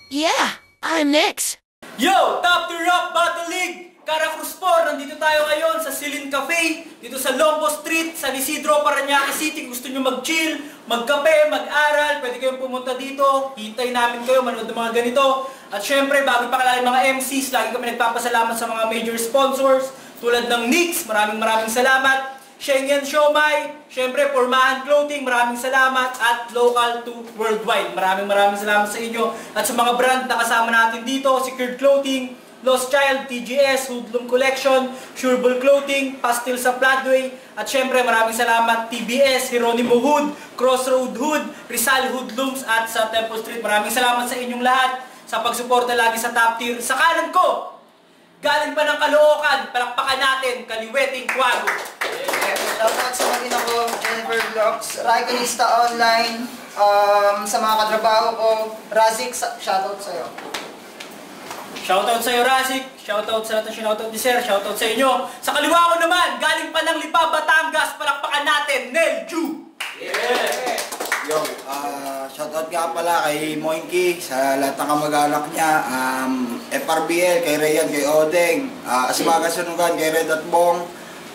Yeah, I'm next. Yo! Top 2 Rock Battle League! Cara Cruz 4, nandito tayo ngayon sa Silin Cafe, dito sa Lombo Street, San Isidro, Parañaque City. Gusto nyo mag-chill, magkape, mag-aral, pwede kayong pumunta dito. Hintay namin kayo, manood ng mga ganito. At syempre, bago pakilala yung mga MCs, lagi kami nagpapasalamat sa mga major sponsors, tulad ng Nix, maraming salamat. Schengen Siomai, syempre Pormahan Clothing, maraming salamat. At Local to Worldwide, maraming salamat sa inyo. At sa mga brand na kasama natin dito, Secured Clothing, Lost Child, TGS, Hoodlum Collection, Sureball Clothing, Pastel sa Floodway, at syempre maraming salamat TBS, Hieronimo Hood, Crossroad Hood, Rizal Hoodlums, at sa Temple Street. Maraming salamat sa inyong lahat sa pagsuporta lagi sa top tier. Sa kanan ko, galing pa ng Caloocan, palakpakan natin, Kaliweting Quago. Shoutout sa magina ko, Jennifer Vlogs, Raikonista Online, sa mga katrabaho ko, Razik, shoutout sa'yo. Shoutout sa'yo, Razik. Shoutout sa natin, shoutout ni Sir. Shoutout sa inyo. Sa kaliwa ko naman, galing pa ng Lipa, Batangas, palakpakan natin, Nel Ju. Yeah! Yo, shoutout nga pala kay Moinky, sa lahat ng kamag-anak niya, FRBL, kay Rayan, kay Odeng, Asmaga Sunugan, kay Red at Bong,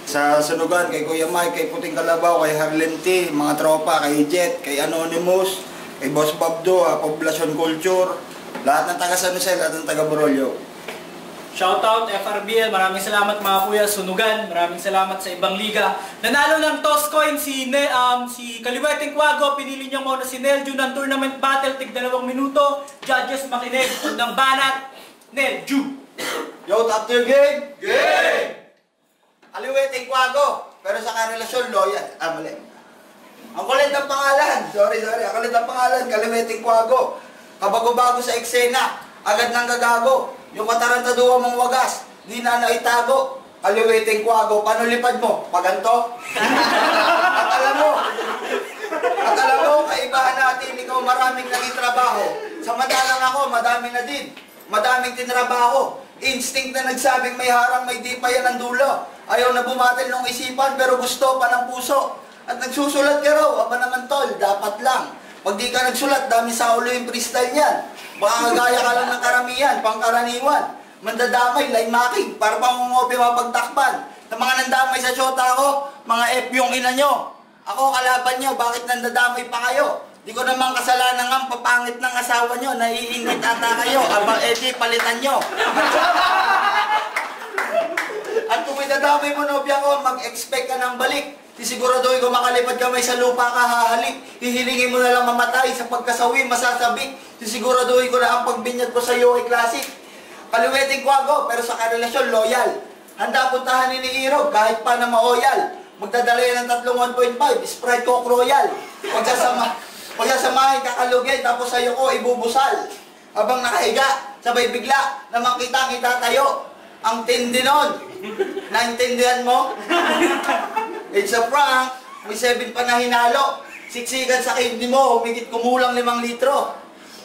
sa Sunugan, kay Kuya Mike, kay Puting Kalabaw, kay Harlem T, mga tropa, kay Jet, kay Anonymous, kay Boss Babdo, Poblacion Culture, lahat ng taga San Jose, lahat ng taga Borolyo. Shoutout FRBL, maraming salamat mga kuya. Sunugan, maraming salamat sa ibang liga. Nanalo ng toss coin si Kaliweting Quago, pinili niya muna si Nelju ng tournament battle, tig 2 minuto. Judges makinig ng banat, Nelju. Yo, top tier game! Game! Kaliweting Quago, pero sa karelasyon, loyal. Mali. Ang kulit ng pangalan, sorry, ang kulit ng pangalan, Kaliweting Quago. Kabago-bago sa eksena, agad nang gagago. Yung katarantaduha mong wagas, di na naitago. Kaliweting Quago, paano lipad mo? Paganto? At alam mo, kaibahan natin, ikaw maraming naging trabaho. Samantalang ako, madami na din. Madaming tinrabaho. Instinct na nagsabing may harang, may di pa yan ang dulo. Ayaw na bumatil ng isipan, pero gusto pa ng puso. At nagsusulat ka raw, aba naman tol, dapat lang. Pag di ka nagsulat, dami sa ulo yung freestyle niyan. Baka kagaya ka lang ng karamihan, pangkaraniwan. Mandadamay, line making, para pangungopi mapagtakpan. Ng mga nandamay sa syota ko, mga F yung ina nyo. Ako kalaban nyo, bakit nandadamay pa kayo? Di ko naman kasalanan ang papangit ng asawa nyo, naiingit ata kayo. Aba, edi, palitan nyo. At kung idadamay mo, nobya ko, mag-expect ka ng balik. Sisiguraduhin ko makalipad kamay sa lupa ka hahalik. Hihilingin mo na lang mamatay sa pagkasawi, masasabik. Sisiguraduhin ko na ang pagbinyag ko sa iyo ay classic. Kaliweting Quago, pero sa karelasyon loyal. Handa puntahan ni Irog kahit pa na ma-oyal. Magdadala yan ng 1.5, Sprite Coke Royal. Pagsasamahin kakalugay, tapos sa'yo ko ibubusal. Habang nakahiga, sabay bigla na makita tayo. Ang tindi nun. Naintindihan mo? It's a prank. May 7 pa na hinalo. Siksikan sa kidney mo, humigit kumulang 5 litro.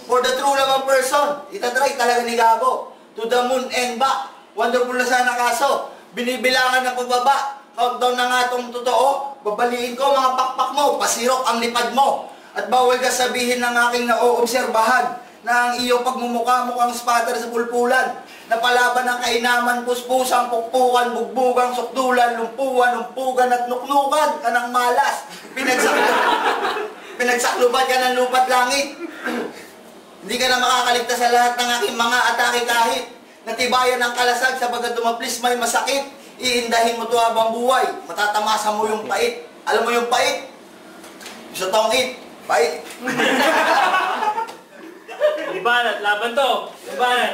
For the true naman person, itatry talaga ni Gabo. To the moon and back. Wonderful na sana kaso. Binibilangan ng pagbaba. Countdown na nga itong totoo. Babaliin ko mga pakpak mo, pasirok ang lipad mo. At bawal ka sabihin ng aking naoobserbahan na ang iyong pagmumukha mukhang spatter sa pulpulan. Napalaban ng kainaman, puspusang, pukpukan, bugbugang, sukdulan, lumpuan, lumpugan at nuknukan ka ng malas. Pinagsakluban ka ng lupat langit. Hindi ka na makakaligtas sa lahat ng aking mga atake kahit natibayan ng kalasag sa bagat dumaplis may masakit. Iindahin mo ito habang buhay. Matatamasa mo yung pait. Alam mo yung pait? Sa tongit. Pait. Banat, laban to. Banat.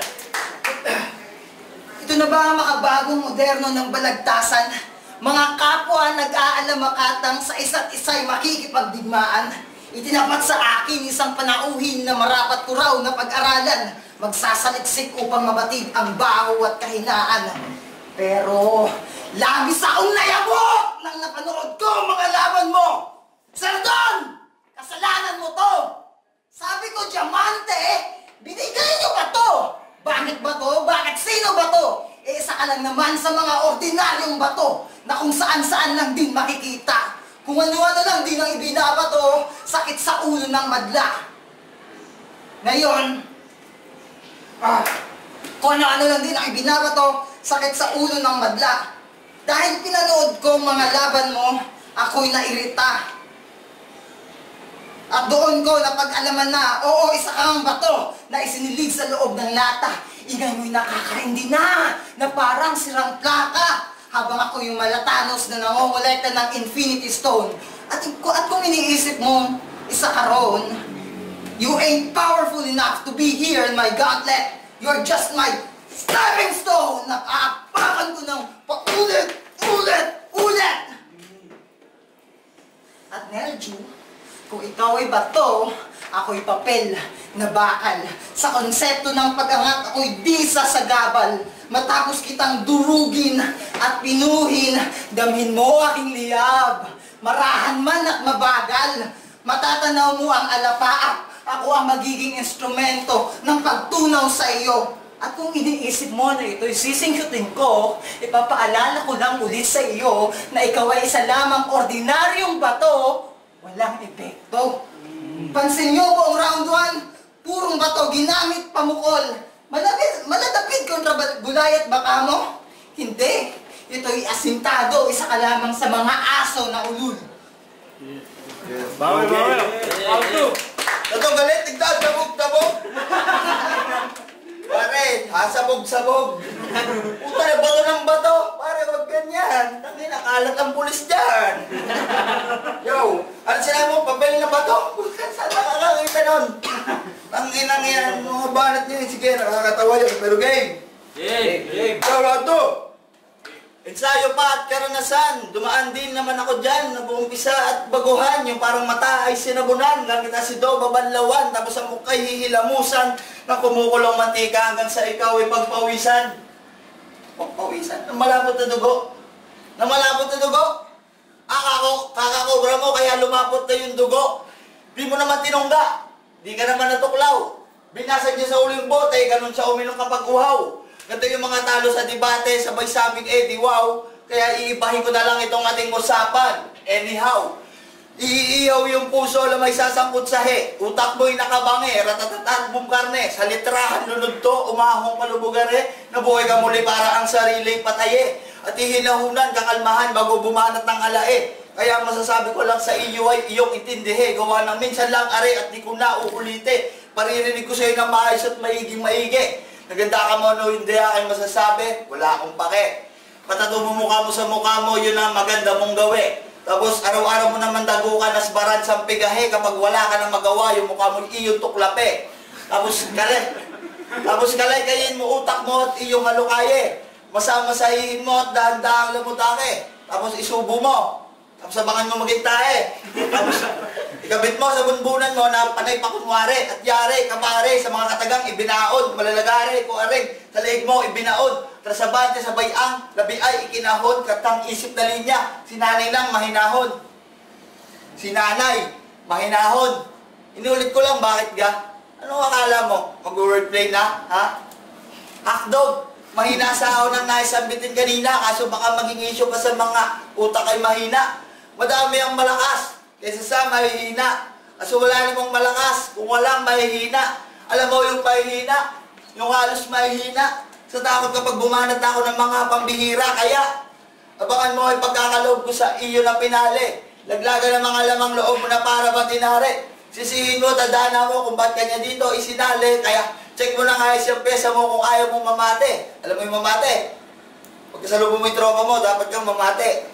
Ito na ba ang makabagong moderno ng balagtasan? Mga kapwa nag-aalamakatang sa isa't isa'y makikipagdigmaan. Itinapat sa akin isang panauhin na marapat ko raw na pag-aralan. Magsasaliksik upang mabatid ang baho at kahinaan. Pero, labis akong nayabot nang napanood ko mga laban mo! Sardon! Kasalanan mo to! Sabi ko, Diamante, binigay niyo ba to? Bakit ba to? Bakit sino ba to? Isa ka lang naman sa mga ordinaryong bato na kung saan-saan lang din makikita. Kung Kung ano-ano lang din ang ibinabato, sakit sa ulo ng madla. Ngayon, kung ano-ano lang din ang ibinabato, sakit sa ulo ng madla. Dahil pinanood ko mga laban mo, ako'y nairita. At doon ko napag-alaman na, oo, isa kang bato na isinilig sa loob ng lata. Ingay mo'y nakakaindi na parang sirang plaka. Habang ako yung malatanos na nangongolekta ng Infinity Stone. At kung iniisip mo, isa ka roon, you ain't powerful enough to be here in my gauntlet. You're just my stepping stone na aapakan ko ng paulit-ulit. At Nelju, kung ikaw ay bato, ako'y papel na bakal. Sa konsepto ng pag-angat, ako'y di sasagabal. Matapos kitang durugin at pinuhin, damhin mo aking liyab. Marahan man at mabagal, matatanaw mo ang alapaap. Ako ang magiging instrumento ng pagtunaw sa iyo. At kung iniisip mo na ito'y sisingkutin ko, ipapaalala ko lang ulit sa iyo na ikaw ay isa lamang ordinaryong bato, walang epekto. Pansin nyo buong round 1, purong bato, ginamit pamukol. Maladapid kontra gulay at baka mo? Hindi. Ito'y asintado, isa ka lamang sa mga aso na ulul. Bawi! Ito galit, tignan, sabog. Pare, sabog. Puta na bato ng bato. Pare, wag ganyan. Tangin, nakalat ang pulis dyan. Yo, ano sinabi mo, pabili na bato? Saan nakakakita nun? Tangin ang yan, mga banat nyo. Sige, nakakatawa yun. Pero game. Game. So, round 2. Ensayo pa at karanasan. Dumaan din naman ako dyan. Nag-uumpisa at baguhan. Yung parang mata ay sinabunan. Gamit na si Do, babanlawan. Tapos ang mukay hihilamusan. Na kumukulong mantika hanggang sa ikaw ay pagpawisan. Pagpawisan? Malapot na dugo. Kakakobra mo kaya lumapot na yung dugo. Di mo naman tinungga. Di ka naman natuklaw. Binasag niya sa uling bote. Ganun siya uminom kapag uhaw. Ganito yung mga talo sa debate, sabay sabing di wow. Kaya iibahin ko na lang itong ating usapan. Anyhow, iiihaw yung puso na may sasangkot sa he. Utak mo'y nakabangi, ratatatat bumkarne. Sa litrahan lunod to, umahong palubugare. Nabuhay ka muli para ang sariling pataye. At ihinahunan, kakalmahan bago bumanat ng alae. Kaya masasabi ko lang sa iyo ay iyong itindihe. Gawa ng minsan lang are at di ko na uulite. Paririnig ko sa'yo ng maayos at maigi. Naganda ka mo, no, hindi aking masasabi, wala akong pake. Patato mo mukha mo sa mukha mo, yun ang maganda mong gawi. Tapos araw-araw mo naman dagukan as baran sa pigahe, kapag wala ka nang magawa, yung mukha mo iyong tuklape. Tapos kalay kayin mo utak mo at iyong halukaye. Masamasahin mo at dahan-dahang lamutake. Tapos isubo mo. Tapos abangan mo magintahe. Tapos ikabit mo sa bunbunan mo na panay pa kunwari at yari, kapare, sa mga katagang ibinaon, malalagari, kuaring, sa leeg mo ibinaon, trasabante sa bayang, labi ay ikinahon, katang isip na linya, si nanay lang mahinahon. Inulit ko lang, bakit ga? Ano akala mo? Mag-wordplay na, ha? Hakdog, mahina sa ako ng naisambitin kanina, kaso baka maging issue pa sa mga utak ay mahina. Madami ang malakas, kaysa sa mahihina. Kaso wala namang malakas kung walang mahihina. Alam mo yung mahihina? Yung halos mahihina. Sa takot kapag bumanat ako ng mga pambihira. Kaya, abangan mo ay pagkakaloob ko sa iyo na pinali. Laglagan ng mga lamang loob mo na para batinari. Sisihin mo, tadhana mo kung ba't kanya dito isinali. Kaya, check mo na nga yung pesa mo kung ayaw mong mamate. Alam mo yung mamate? Pag kasalubong mo yung tropa mo, dapat kang mamate.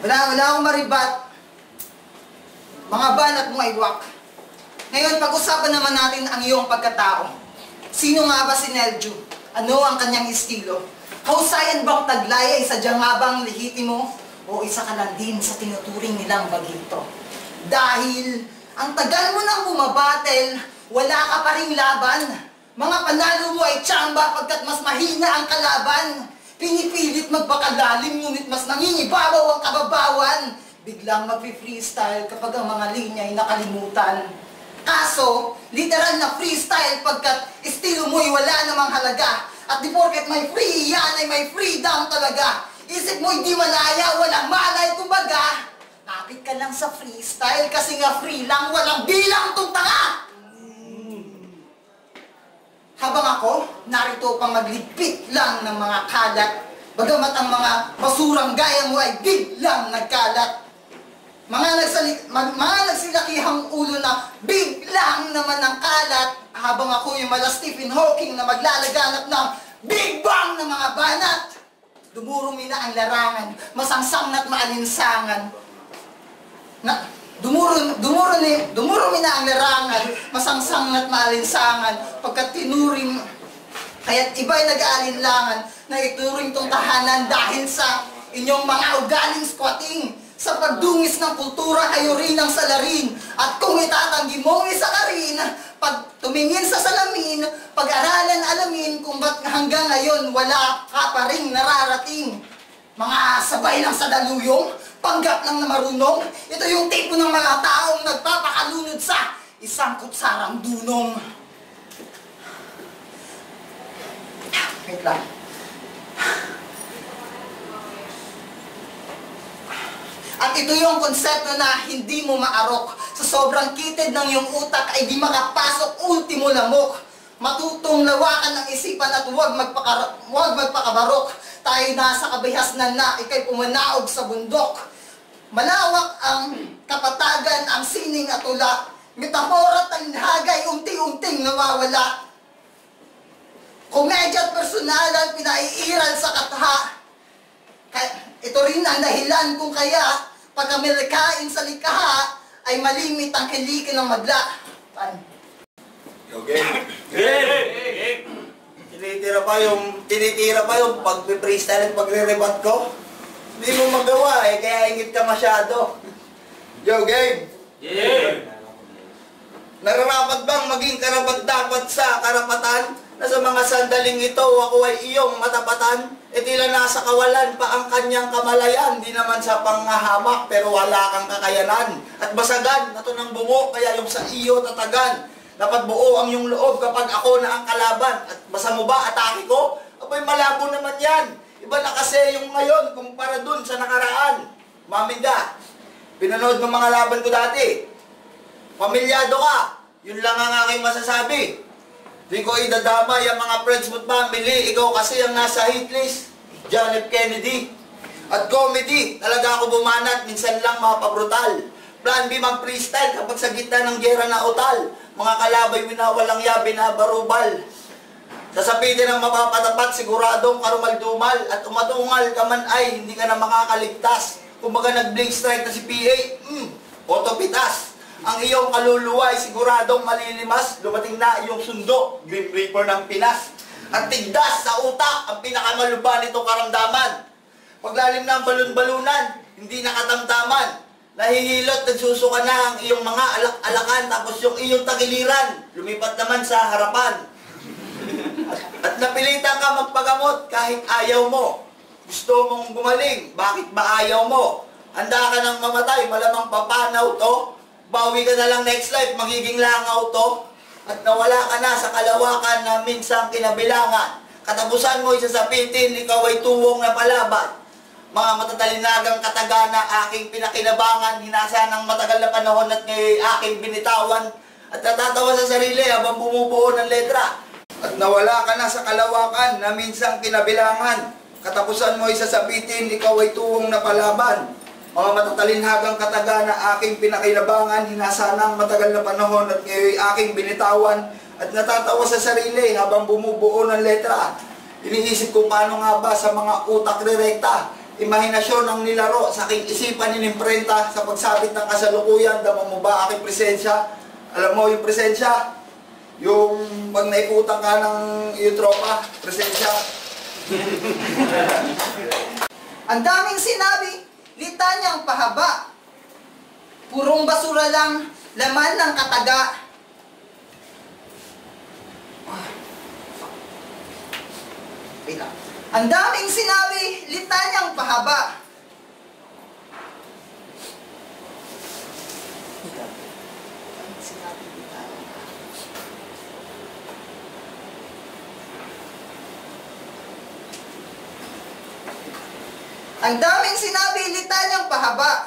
Wala akong maribat. Mga banat mong iwak. Ngayon, pag-usapan naman natin ang iyong pagkatao. Sino nga ba si Nelju? Ano ang kanyang estilo? Kausayan bang taglay ay sadyang nga bang lehitimo? O isa ka lang din sa tinuturing nilang bagito? Dahil ang tagal mo nang bumabatel, wala ka pa ring laban. Mga panalo mo ay tsamba pagkat mas mahina ang kalaban. Pinipilit magpakalalim ngunit mas nangingibabaw ang kababawan. Biglang magpi-freestyle kapag ang mga linya ay nakalimutan. Kaso, literal na freestyle pagkat estilo mo'y wala namang halaga. At di porket may free yan ay may freedom talaga. Isip mo'y di malaya, walang malay, kumbaga. Kapit ka lang sa freestyle kasi nga free lang, walang bilang tong tanga. Habang ako, narito pang magligpit lang ng mga kalat. Bagamat ang mga basurang gaya mo ay biglang nagkalat. Mga nagsilakihang ulo na biglang naman ng kalat. Habang ako yung mala Stephen Hawking na maglalaganap ng Big Bang ng mga banat. Dumurumi na ang larangan, masangsang na't maalinsangan. Dumurumi na ang larangan, masangsang na't maalinsangan. Pagkat tinuring, kaya't iba'y nag-aalinlangan na ituring tong tahanan dahil sa inyong mga ugaling squatting. Sa pagdungis ng kultura kayo rin ang salarin. At kung itatanggi mong isa ka rin, pag tumingin sa salamin, pag-aralan alamin kung ba't hanggang ngayon wala ka pa rin nararating. Mga sabay lang sa daluyong, panggap lang na marunong, ito yung tipo ng mga taong nagpapakalunod sa isang kutsarang dunong. Wait lang. At ito yung konsepto na hindi mo maarok. Sa sobrang kitid ng iyong utak ay di makapasok ultimo lamok. Matutong lawakan ng isipan at huwag magpakabarok. Tayo nasa kabihasnan na ikay pumanaog sa bundok. Malawak ang kapatagan, ang sining at tula. Metafora at talinhagay, unti-unting nawawala. Komedya at personalan, pinaiiral sa katha. Ito rin ang dahilan kung kaya pag kami likain sa likha ay malimit ang kilikin ng madla. Okay. Tinitira pa yung pag-freestyle at pagre-rebat ko. Hindi mo magawa eh, kaya ingit ka masyado. Yo, game! Yeah! Nararapat bang maging karapat-dapat sa karapatan? Na sa mga sandaling ito, ako ay iyong matapatan? E tila nasa kawalan pa ang kanyang kamalayan. Di naman sa panghahamak, pero wala kang kakayanan. At basagan na to ng bungo, kaya yung sa iyo tatagan. Dapat buo ang iyong loob kapag ako na ang kalaban. At basa mo ba, atake ko? Abay, malabo naman yan. Iba na kasi yung ngayon kumpara dun sa nakaraan. Maminda, pinanood mo mga laban ko dati. Pamilyado ka. Yun lang ang aking masasabi. Di ko idadamay ang mga friends mo't family. Ikaw kasi ang nasa hit list. John F. Kennedy. At comedy, talaga ako bumanat. Minsan lang mapabrutal. Plan B mag-freestyle kapag sa gitna ng gera na utal. Mga kalabay winawalang ya, binabarubal. Sasapitin ng mapapatapat, siguradong karumal-dumal. At umatungal ka man ay hindi ka na makakaligtas. Kumbaga nag-blink strike na si PA, autopitas. Ang iyong kaluluwa ay siguradong malilimas. Dumating na iyong sundo, Grim Reaper ng Pinas. At tigdas sa utak ang pinakamaluba nitong karamdaman. Paglalim ng balon-balunan, hindi nakatamtaman. Nahihilot, nagsusuka na ang iyong mga alak-alakan. Tapos yung iyong tagiliran, lumipat naman sa harapan. At napilitan ka magpagamot kahit ayaw mo. Gusto mong gumaling, bakit ba ayaw mo? Handa ka nang mamatay, malamang papanaw to. Bawi ka na lang next life, magiging langaw to. At nawala ka na sa kalawakan na minsang kinabilangan. Katapusan mo isasapitin, ikaw ay tuwong na palaban. Mga matatalinagang katagana, aking pinakinabangan. Hinasa ng matagal na panahon at ngayon aking binitawan. At natatawa sa sarili habang bumubuo ng letra. At nawala ka na sa kalawakan na minsang kinabilangan. Katapusan mo isasapitin, ikaw ay tuwong na palaban. Mga matatalinhagang katagana, aking pinakinabangan, hinasa ng matagal na panahon at ngayon aking binitawan. At natatawa sa sarili habang bumubuo ng letra. Iniisip ko paano nga ba sa mga utak direkta. Imahinasyon ang nilaro sa aking isipan inimprenta. Sa pagsabit ng kasalukuyan, dama mo ba aking presensya? Alam mo yung presensya? Yung pag naikutan ka ng iyong tropa, presensya. Ang daming sinabi, litanyang pahaba. Purong basura lang, laman ng kataga. Wait lang. Ang daming sinabi, litanyang pahaba. Ang daming sinabi, litanyang pahaba.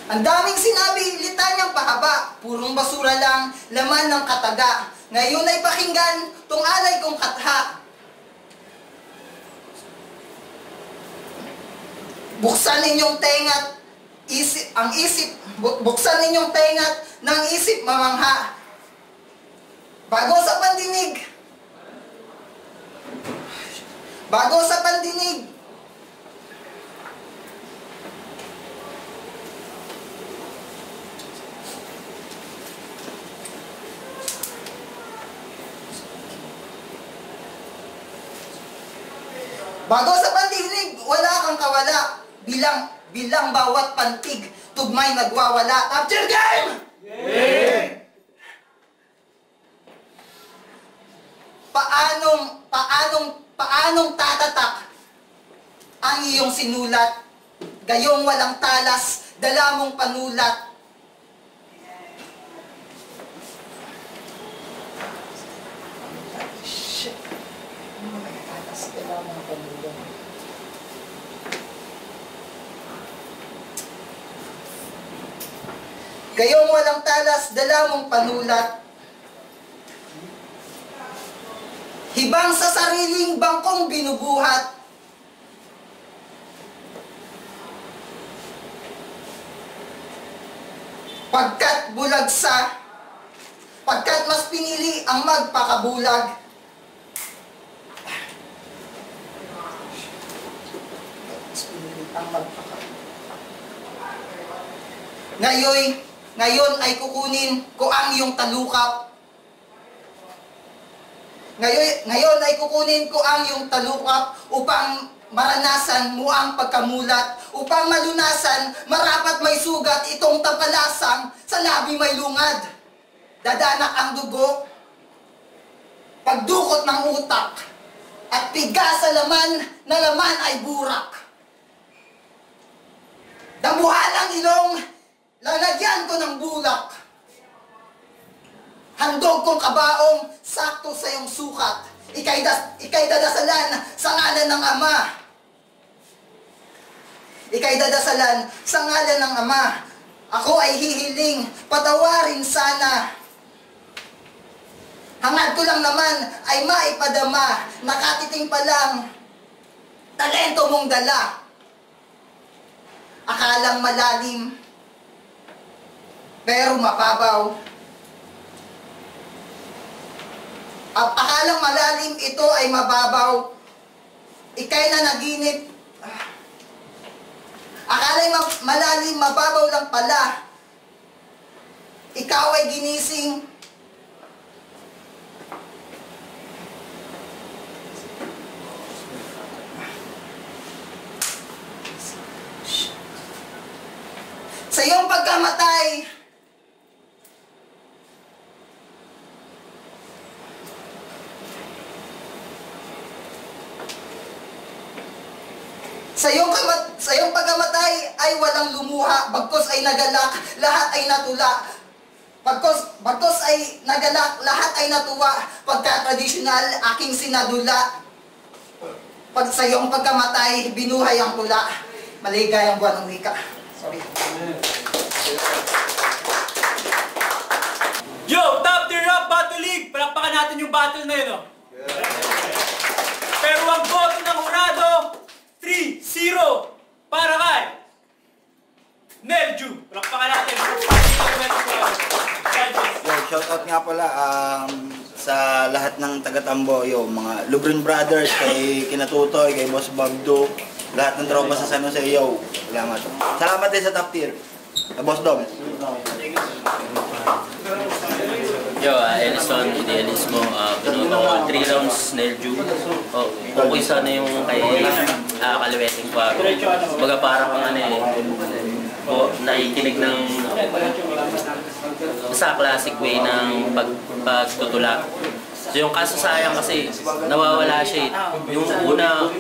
Ang daming sinabi, litanyang pahaba, purong basura lang, laman ng kataga. Ngayon ay pakinggan, tong alay kong katha. Buksan ninyong tengat, buksan ninyong tengat ng isip mamangha. Bago sa pandinig, wala kang kawala. Bilang bawat pantig, tugmay nagwawala. Capture game! Yeah! Paanong tatatak ang iyong sinulat? Gayong walang talas, dala mong panulat. Gayong walang talas, dala mong panulat. Hibang sa sariling bangkong binubuhat. Pagkat mas pinili ang magpakabulag. Ngayon ay kukunin ko ang iyong talukap. Ngayon ay kukunin ko ang iyong talukap upang maranasan mo ang pagkamulat, upang malunasan, marapat may sugat itong tapalasang sa labi may lungad. Dadanak ang dugo, pagdukot ng utak, at piga sa laman na laman ay burak. Damuhalang ilong, lalagyan ko ng bulak. Handog kong kabaong, sakto sa iyong sukat. Ika'y dadasalan sa ngalan ng Ama. Ika'y dadasalan sa ngalan ng Ama. Ako ay hihiling, patawarin sana. Hangad ko lang naman ay maipadama. Nakatiting pa lang, talento mong dala. Akalang malalim, pero mababaw. Akalang malalim, ito ay mababaw. Ika'y nanaginip. Akala'y malalim, mababaw lang pala. Ikaw ay ginising. Sa iyong pagkamatay, sa iyong pagkamatay ay walang lumuha, bagkos ay nagalak, lahat ay natula. Bagkos ay nagalak, lahat ay natuwa, pagka-tradisyonal aking sinadula. Pag sa iyong pagkamatay, binuhay ang tula. Maligayang buwan ng wika. Sorry. Yo, Top Tier Rap Battle League! Palakpakan natin yung battle na yun, oh. Pero ang boto ng Hurado, 3-0 para kay Nelju. Palakpakan natin. Shoutout nga pala sa lahat ng taga-Tambo, yung mga Lubrin Brothers, kay Kinatutoy, kay Boss Bagdo, lahat ng tropa sa San Jose, yo. Salamat. Salamat din sa Top Tier. Boss Dom. Yo, Elison, idealismo, pinuto ko 3 rounds, Nelju. Okay sana yung kay Kaliweting pa. Baga para kang nakikinig ng sa classic way ng pagtutula. So yung kaso sayang kasi nawawala siya eh. Yung unang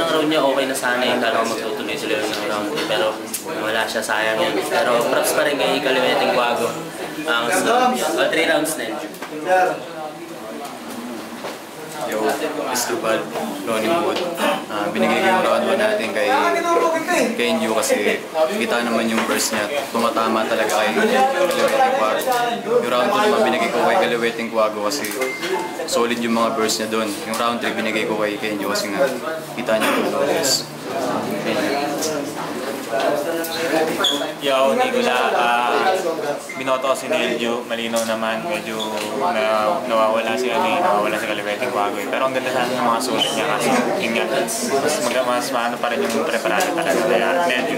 round niya okay na sana yung talagang magtutuloy-tuloy ng round 3 pero wala siya, sayang yun. Pero props pa rin kay Kaliweteng Quago. Ang 3 rounds na yun. Yo, Estrubal, Ronnie Wood. Binigay ko yung round 1 natin kay Kenju kasi kita naman yung burst niya. Tumatama talaga kay Kaliweteng Quago. Yung round 2 naman binigay ko kay Kaliweteng Quago kasi solid yung mga burst niya doon. Yung round 3 binigay ko kay Kenju kasi nga kita niya yung progress. Yo, Nicola, binoto ko si Nelju, malinaw naman, medyo nawawala si Kaliweteng Quago eh. Pero ang ganda sana ng mga sulit niya kasi yun nga, mas maano pa rin yung preparado talaga kaya Nelju.